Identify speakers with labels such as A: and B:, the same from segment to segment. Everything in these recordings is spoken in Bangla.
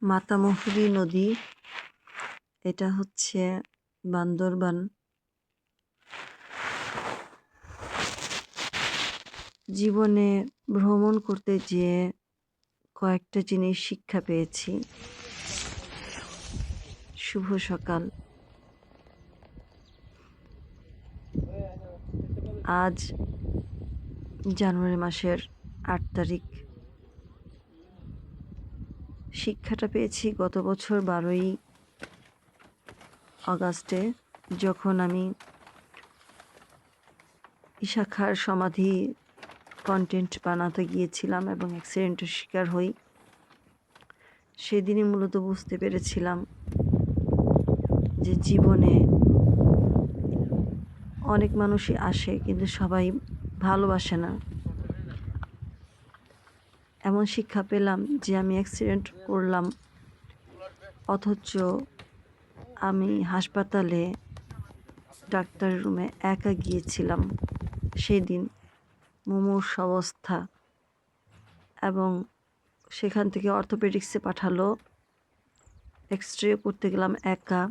A: মাতামুহুরী নদী, এটা হচ্ছে বান্দরবান। জীবনে ভ্রমণ করতে যেয়ে কয়েকটা জিনিস শিক্ষা পেয়েছি। শুভ সকাল। আজ জানুয়ারি মাসের ৮ তারিখ। শিক্ষাটা পেয়েছি গত বছর ১২ই আগস্টে, যখন আমি ঈশা খাঁর সমাধি কন্টেন্ট বানাতে গিয়েছিলাম এবং অ্যাক্সিডেন্টের শিকার হই। সেদিনই মূলত বুঝতে পেরেছিলাম যে জীবনে অনেক মানুষই আসে, কিন্তু সবাই ভালোবাসে না। এমন শিক্ষা পেলাম যে আমি অ্যাক্সিডেন্ট করলাম, অথচ আমি হাসপাতালে ডাক্তারের রুমে একা গিয়েছিলাম সেদিন, মুমূর্ষু অবস্থা, এবং সেখান থেকে অর্থোপেডিক্সে পাঠালো। এক্স-রে করতে গেলাম একা,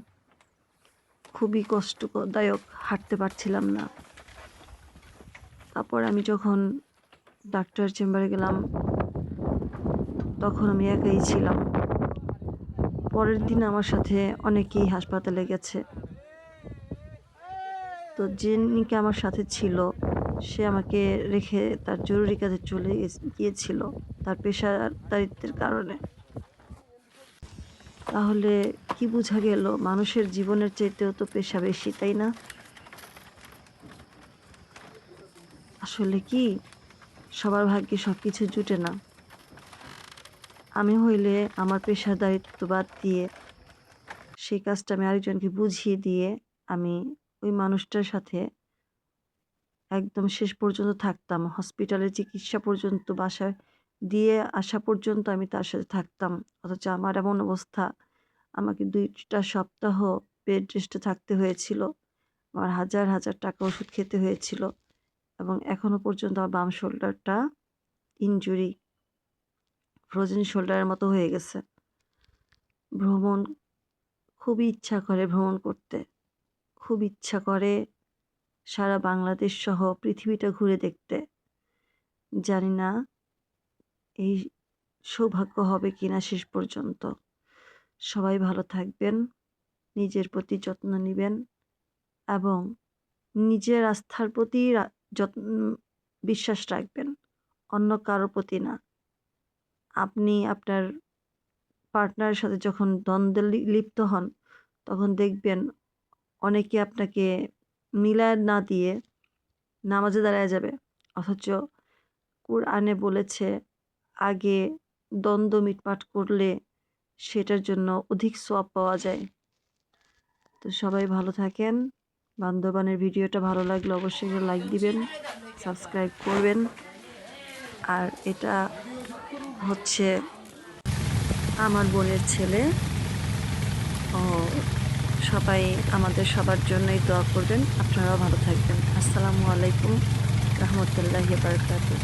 A: খুবই কষ্টদায়ক, হাঁটতে পারছিলাম না। তারপর আমি যখন ডাক্তার চেম্বারে গেলাম, তখন আমি একাই ছিলাম। পরের দিন আমার সাথে অনেকেই হাসপাতালে গেছে। তো যিনি আমার সাথে ছিল, সে আমাকে রেখে তার জরুরি কাজে চলে গিয়েছিল তার পেশাদারিত্বের কারণে। তাহলে কি বোঝা গেল? মানুষের জীবনের চাইতেও তো পেশা বেশি, তাই না? আসলে কি সবার ভাগ্যে সবকিছু জুটে না। আমি হইলে আমার পেশাদারিত্ব বাদ দিয়ে সেই কাজটা আমি আরেকজনকে বুঝিয়ে দিয়ে আমি ওই মানুষটার সাথে একদম শেষ পর্যন্ত থাকতাম। হসপিটালের চিকিৎসা পর্যন্ত, বাসায় দিয়ে আসা পর্যন্ত আমি তার সাথে থাকতাম। অথচ আমার এমন অবস্থা, আমাকে ২টা সপ্তাহ বেড রেস্টে থাকতে হয়েছিল। আমার হাজার হাজার টাকা ওষুধ খেতে হয়েছিল, এবং এখনো পর্যন্ত আমার বাম শোল্ডারটা ইনজুরি, ফ্রোজেন শোল্ডারের মতো হয়ে গেছে। ভ্রমণ খুবই ইচ্ছা করে, ভ্রমণ করতে খুব ইচ্ছা করে, সারা বাংলাদেশ সহ পৃথিবীটা ঘুরে দেখতে। জানি না এই সৌভাগ্য হবে কিনা শেষ পর্যন্ত। সবাই ভালো থাকবেন, নিজের প্রতি যত্ন নেবেন, এবং নিজের আস্থার প্রতি বিশ্বাস রাখবেন, অন্য কারোর প্রতি না। আপনি আপনার পার্টনারের সাথে যখন দ্বন্দ্বে লিপ্ত হন, তখন দেখবেন অনেকে আপনাকে মিলায় না দিয়ে নামাজে দাঁড়ায় যাবে। অথচ কুরআনে বলেছে, আগে দ্বন্দ্ব মিটমাট করলে সেটার জন্য অধিক সওয়াব পাওয়া যায়। তো সবাই ভালো থাকেন। বান্দরবানের ভিডিওটা ভালো লাগলে অবশ্যই লাইক দিবেন, সাবস্ক্রাইব করবেন। আর এটা হচ্ছে আমার বোনের ছেলে। ও সবাই আমাদের সবার জন্যই দোয়া করবেন। আপনারাও ভালো থাকবেন। আসসালামু আলাইকুম রহমতুল্লাহি বারাকাতুহু।